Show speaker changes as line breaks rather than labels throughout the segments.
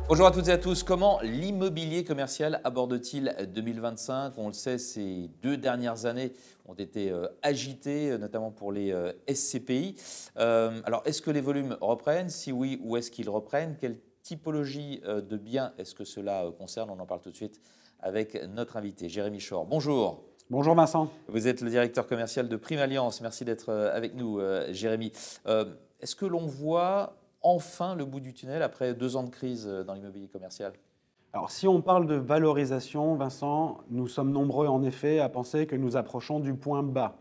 Bonjour à toutes et à tous. Comment l'immobilier commercial aborde-t-il 2025? On le sait, ces 2 dernières années ont été agitées, notamment pour les SCPI. Alors, est-ce que les volumes reprennent? Si oui, où est-ce qu'ils reprennent? Quelle typologie de biens est-ce que cela concerne? On en parle tout de suite avec notre invité, Jérémy Chor. Bonjour.
Bonjour Vincent.
Vous êtes le directeur commercial de Prime Alliance. Merci d'être avec nous, Jérémy. Est-ce que l'on voit enfin le bout du tunnel après 2 ans de crise dans l'immobilier commercial?
Alors si on parle de valorisation, Vincent, nous sommes nombreux en effet à penser que nous approchons du point bas.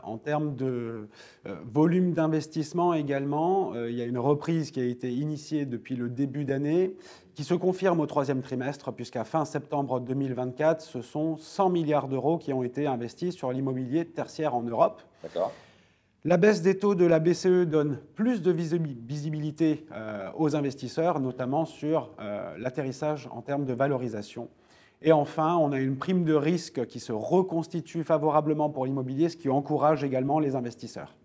En termes de volume d'investissement également, il y a une reprise qui a été initiée depuis le début d'année, qui se confirme au 3e trimestre, puisqu'à fin septembre 2024, ce sont 100 milliards d'euros qui ont été investis sur l'immobilier tertiaire en Europe. La baisse des taux de la BCE donne plus de visibilité aux investisseurs, notamment sur l'atterrissage en termes de valorisation. Et enfin, on a une prime de risque qui se reconstitue favorablement pour l'immobilier, ce qui encourage également les investisseurs.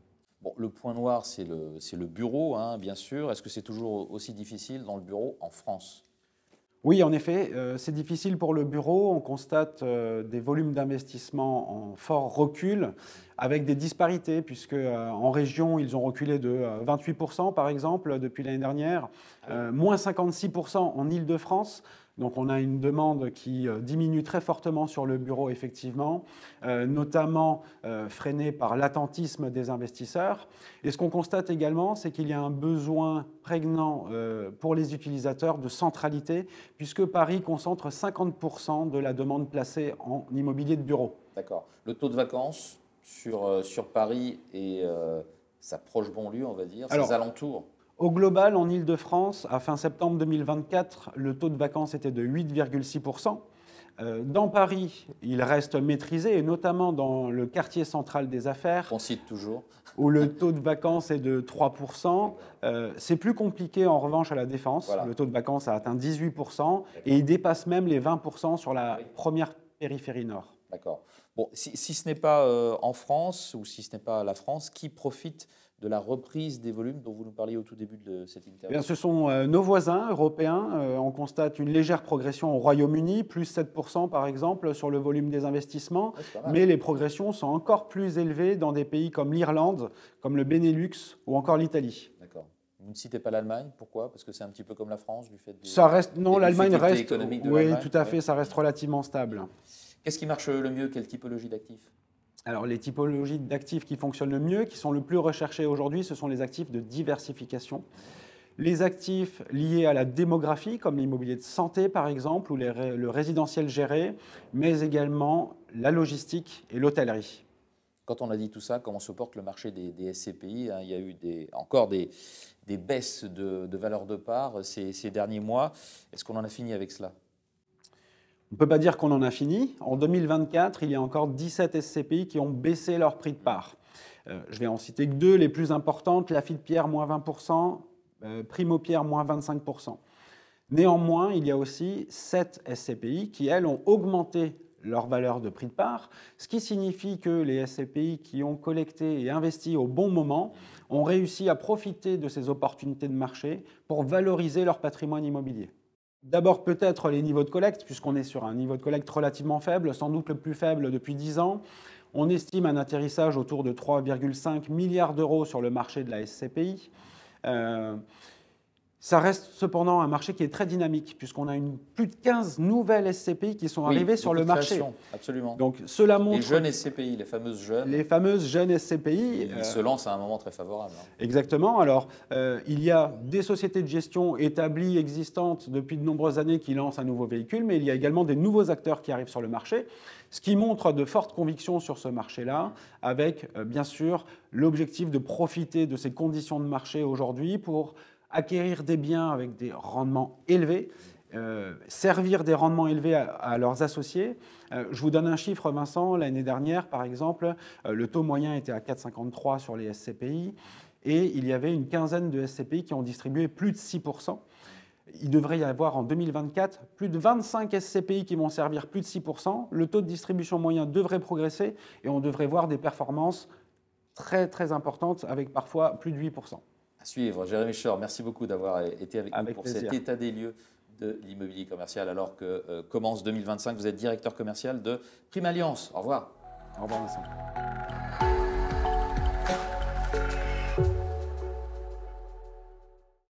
Bon, le point noir, c'est le bureau, hein, bien sûr. Est-ce que c'est toujours aussi difficile dans le bureau en France?
Oui, en effet, c'est difficile pour le bureau. On constate des volumes d'investissement en fort recul, avec des disparités, puisque en région, ils ont reculé de 28% par exemple depuis l'année dernière, moins 56% en Île-de-France. Donc on a une demande qui diminue très fortement sur le bureau, effectivement, notamment freinée par l'attentisme des investisseurs. Et ce qu'on constate également, c'est qu'il y a un besoin prégnant pour les utilisateurs de centralité, puisque Paris concentre 50% de la demande placée en immobilier de bureau.
D'accord. Le taux de vacances sur Paris et sa proche banlieue, on va dire, ses alentours?
Au global, en Île-de-France, à fin septembre 2024, le taux de vacances était de 8,6%. Dans Paris, il reste maîtrisé, et notamment dans le quartier central des affaires,
qu'on cite toujours,
où le taux de vacances est de 3%. C'est plus compliqué en revanche à la Défense. Le taux de vacances a atteint 18% et il dépasse même les 20% sur la première périphérie nord.
D'accord. Bon, si ce n'est pas en France ou si ce n'est pas la France, qui profite de la reprise des volumes dont vous nous parliez au tout début de cette interview?
Bien, ce sont nos voisins européens. On constate une légère progression au Royaume-Uni, plus 7% par exemple sur le volume des investissements. Mais les progressions sont encore plus élevées dans des pays comme l'Irlande, comme le Benelux ou encore l'Italie.
D'accord. Vous ne citez pas l'Allemagne, pourquoi? Parce que c'est un petit peu comme la France du fait des,
ça reste, non, l'Allemagne reste, oui, tout à fait,
ouais.
Ça reste relativement stable.
Qu'est-ce qui marche le mieux? Quelle typologie d'actifs?
Alors, les typologies d'actifs qui fonctionnent le mieux, qui sont le plus recherchés aujourd'hui, ce sont les actifs de diversification. Les actifs liés à la démographie, comme l'immobilier de santé par exemple, ou le résidentiel géré, mais également la logistique et l'hôtellerie.
Quand on a dit tout ça, comment se porte le marché des SCPI? Il y a eu encore des baisses de valeur de part ces derniers mois. Est-ce qu'on en a fini avec cela?
On ne peut pas dire qu'on en a fini. En 2024, il y a encore 17 SCPI qui ont baissé leur prix de part. Je vais en citer que 2, les plus importantes, Lafite Pierre, moins 20%, Primo Pierre, moins 25%. Néanmoins, il y a aussi 7 SCPI qui, elles, ont augmenté leur valeur de prix de part, ce qui signifie que les SCPI qui ont collecté et investi au bon moment ont réussi à profiter de ces opportunités de marché pour valoriser leur patrimoine immobilier. D'abord, peut-être les niveaux de collecte, puisqu'on est sur un niveau de collecte relativement faible, sans doute le plus faible depuis 10 ans. On estime un atterrissage autour de 3,5 milliards d'euros sur le marché de la SCPI. Ça reste cependant un marché qui est très dynamique, puisqu'on a plus de 15 nouvelles SCPI qui sont arrivées sur le marché.
Absolument.
Donc, cela montre...
Les jeunes SCPI, les fameuses jeunes.
Les fameuses jeunes SCPI.
Ils se lancent à un moment très favorable.
Exactement. Alors, il y a des sociétés de gestion établies, existantes depuis de nombreuses années qui lancent un nouveau véhicule, mais il y a également des nouveaux acteurs qui arrivent sur le marché, ce qui montre de fortes convictions sur ce marché-là, avec, bien sûr, l'objectif de profiter de ces conditions de marché aujourd'hui pour acquérir des biens avec des rendements élevés, servir des rendements élevés à leurs associés. Je vous donne un chiffre, Vincent. L'année dernière, par exemple, le taux moyen était à 4,53 sur les SCPI et il y avait une quinzaine de SCPI qui ont distribué plus de 6%. Il devrait y avoir en 2024 plus de 25 SCPI qui vont servir plus de 6%. Le taux de distribution moyen devrait progresser et on devrait voir des performances très très importantes, avec parfois plus de 8%.
À suivre. Jérémy Schorr, merci beaucoup d'avoir été avec nous pour
plaisir.
cet état des lieux de l'immobilier commercial alors que commence 2025. Vous êtes directeur commercial de Prime Alliance. Au revoir.
Au revoir Vincent.